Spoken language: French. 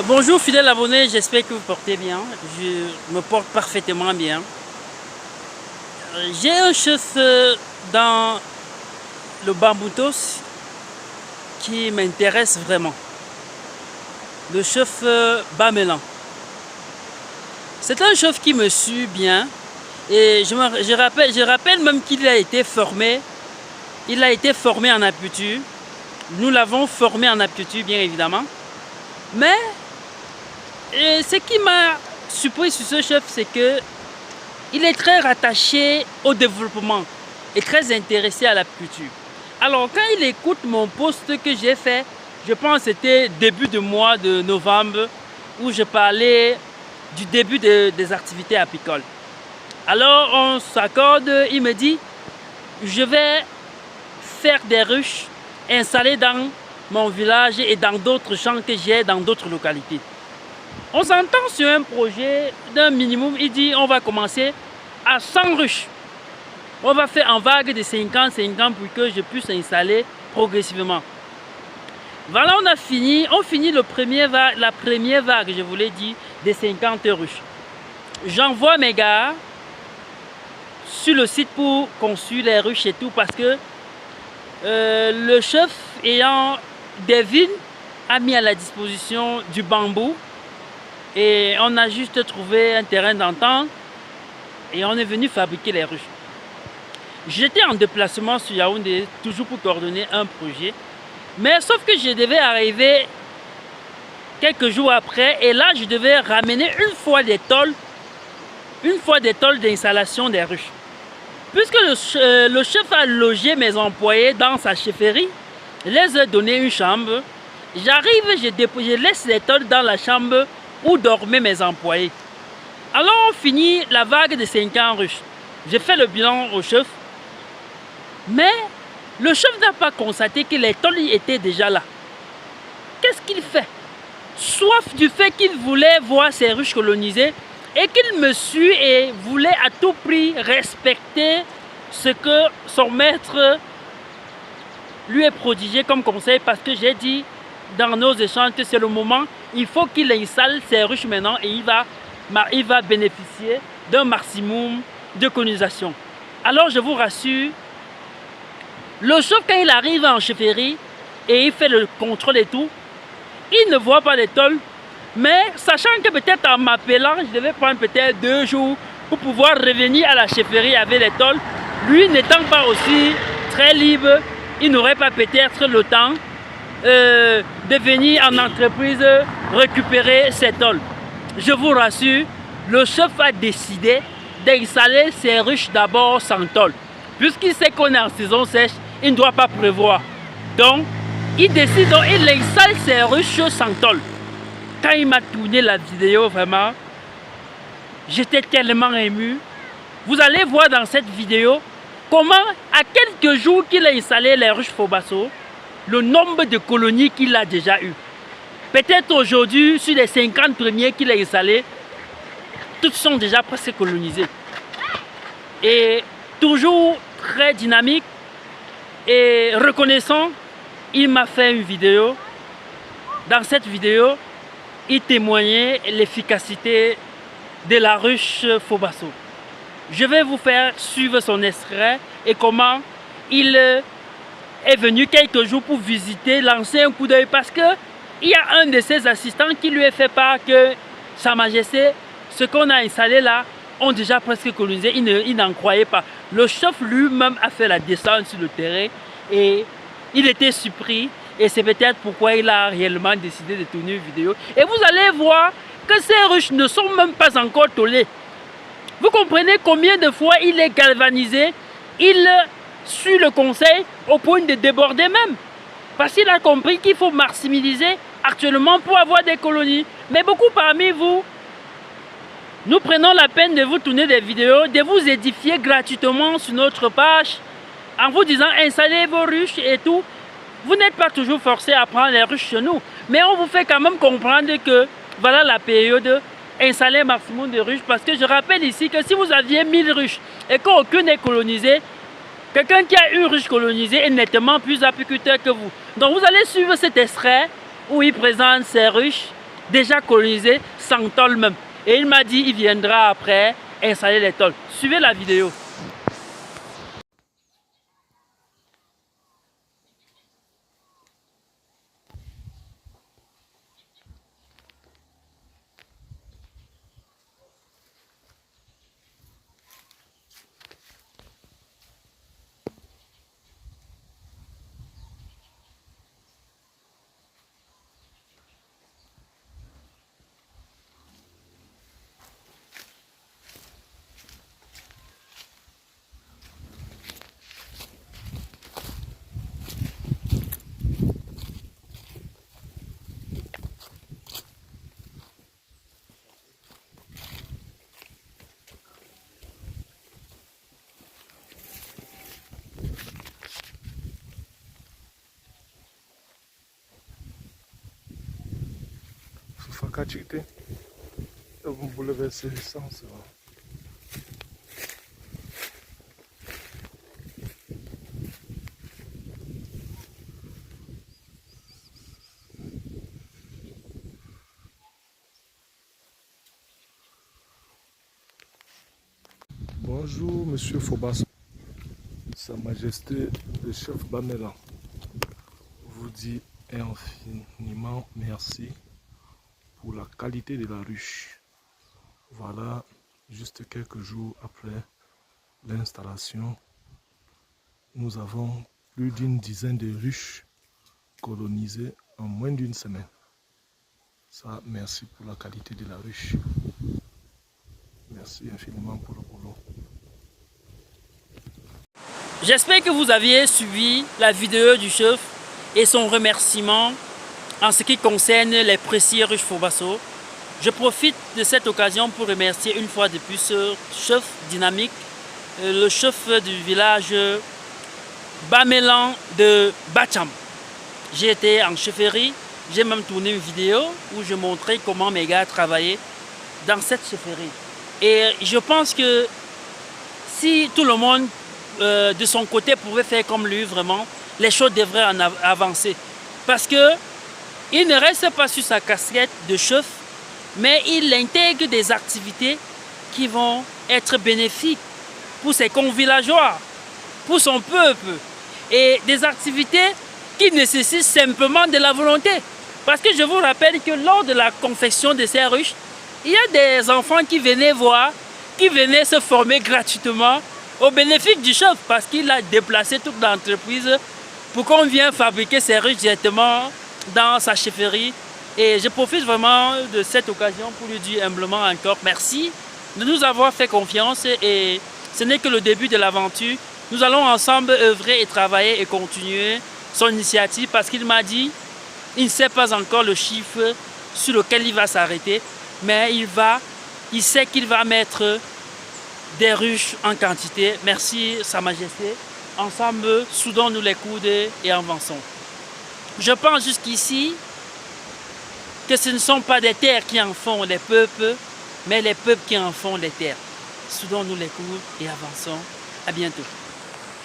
Bonjour fidèles abonnés, j'espère que vous portez bien. Je me porte parfaitement bien. J'ai un chef dans le Bamboutos qui m'intéresse vraiment. Le chef Bamelan. C'est un chef qui me suit bien et je rappelle même qu'il a été formé. Il a été formé en apiculture. Nous l'avons formé en apiculture bien évidemment. Mais ce qui m'a surpris sur ce chef, c'est que il est très rattaché au développement et très intéressé à l'apiculture. Alors quand il écoute mon post que j'ai fait, je pense que c'était début de mois de novembre, où je parlais du début des activités apicoles. Alors on s'accorde, il me dit, je vais faire des ruches installées dans mon village et dans d'autres champs que j'ai dans d'autres localités. On s'entend sur un projet d'un minimum, il dit on va commencer à 100 ruches. On va faire en vague de 50 pour que je puisse installer progressivement. Voilà, on finit la première vague, je vous l'ai dit, des 50 ruches. J'envoie mes gars sur le site pour construire les ruches et tout parce que le chef ayant des vignes a mis à la disposition du bambou et on a juste trouvé un terrain d'entente et on est venu fabriquer les ruches. J'étais en déplacement sur Yaoundé toujours pour coordonner un projet, mais sauf que je devais arriver quelques jours après et là je devais ramener une fois des tôles d'installation des ruches. Puisque le chef a logé mes employés dans sa chefferie, je les ai donné une chambre. J'arrive, je laisse les tôles dans la chambre où dormaient mes employés. Alors on finit la vague de 50 ruches. J'ai fait le bilan au chef. Mais le chef n'a pas constaté que les tôles étaient déjà là. Qu'est-ce qu'il fait? Soif du fait qu'il voulait voir ces ruches colonisées et qu'il me suit et voulait à tout prix respecter ce que son maître lui est prodigé comme conseil, parce que j'ai dit dans nos échanges que c'est le moment, il faut qu'il installe ses ruches maintenant et il va bénéficier d'un maximum de colonisation. Alors je vous rassure, le chef quand il arrive en chefferie et il fait le contrôle et tout, il ne voit pas les tôles, mais sachant que peut-être en m'appelant, je devais prendre peut-être 2 jours pour pouvoir revenir à la chefferie avec les tôles, lui n'étant pas aussi très libre, il n'aurait pas peut-être le temps de venir en entreprise récupérer ses tôles. Je vous rassure, le chef a décidé d'installer ses ruches d'abord sans tôle. Puisqu'il sait qu'on est en saison sèche, il ne doit pas prévoir. Donc, il décide, donc il installe ses ruches sans tôle. Quand il m'a tourné la vidéo, vraiment, j'étais tellement ému. Vous allez voir dans cette vidéo comment, à quelques jours qu'il a installé les ruches Fobasso, le nombre de colonies qu'il a déjà eu. Peut-être aujourd'hui, sur les 50 premiers qu'il a installés, toutes sont déjà presque colonisées. Et toujours très dynamique et reconnaissant, il m'a fait une vidéo. Dans cette vidéo, il témoignait l'efficacité de la ruche Fobasso. Je vais vous faire suivre son extrait et comment il est venu quelques jours pour visiter, lancer un coup d'œil, parce que il y a un de ses assistants qui lui a fait part que Sa Majesté, ce qu'on a installé là, ont déjà presque colonisé. Il n'en croyait pas. Le chef lui-même a fait la descente sur le terrain et il était surpris. Et c'est peut-être pourquoi il a réellement décidé de tourner une vidéo. Et vous allez voir que ces ruches ne sont même pas encore tollées. Vous comprenez combien de fois il est galvanisé, il suit le conseil au point de déborder même. Parce qu'il a compris qu'il faut maximiser actuellement pour avoir des colonies. Mais beaucoup parmi vous, nous prenons la peine de vous tourner des vidéos, de vous édifier gratuitement sur notre page, en vous disant installez vos ruches et tout. Vous n'êtes pas toujours forcé à prendre les ruches chez nous, mais on vous fait quand même comprendre que voilà la période, installer un maximum de ruches, parce que je rappelle ici que si vous aviez 1000 ruches et qu'aucune n'est colonisée, quelqu'un qui a une ruche colonisée est nettement plus apiculteur que vous. Donc vous allez suivre cet extrait où il présente ses ruches déjà colonisé, sans tôle même. Et il m'a dit qu'il viendra après installer les tôles. Suivez la vidéo. Fakachite, vous bouleverser l'essence. Bonjour, Monsieur Fobas. Sa Majesté le chef Bamela vous dit infiniment merci pour la qualité de la ruche. Voilà, juste quelques jours après l'installation, nous avons plus d'une dizaine de ruches colonisées en moins d'une semaine. Ça, merci pour la qualité de la ruche. Merci infiniment pour le boulot. J'espère que vous aviez suivi la vidéo du chef et son remerciement en ce qui concerne les précieux ruches Fobasso. Je profite de cette occasion pour remercier une fois de plus ce chef dynamique, le chef du village Bamelan de Bacham. J'ai été en chefferie, j'ai même tourné une vidéo où je montrais comment mes gars travaillaient dans cette chefferie. Et je pense que si tout le monde de son côté pouvait faire comme lui, vraiment, les choses devraient en avancer. Parce que il ne reste pas sur sa casquette de chef, mais il intègre des activités qui vont être bénéfiques pour ses convillageois, pour son peuple, et des activités qui nécessitent simplement de la volonté. Parce que je vous rappelle que lors de la confection de ces ruches, il y a des enfants qui venaient voir, qui venaient se former gratuitement au bénéfice du chef, parce qu'il a déplacé toute l'entreprise pour qu'on vienne fabriquer ces ruches directement dans sa chefferie. Et je profite vraiment de cette occasion pour lui dire humblement encore merci de nous avoir fait confiance, et ce n'est que le début de l'aventure. Nous allons ensemble œuvrer et travailler et continuer son initiative, parce qu'il m'a dit il ne sait pas encore le chiffre sur lequel il va s'arrêter, mais il sait qu'il va mettre des ruches en quantité. Merci Sa Majesté. Ensemble, soudons-nous les coudes et avançons. Je pense jusqu'ici que ce ne sont pas des terres qui en font les peuples, mais les peuples qui en font les terres. Soudons-nous les coudes et avançons. À bientôt.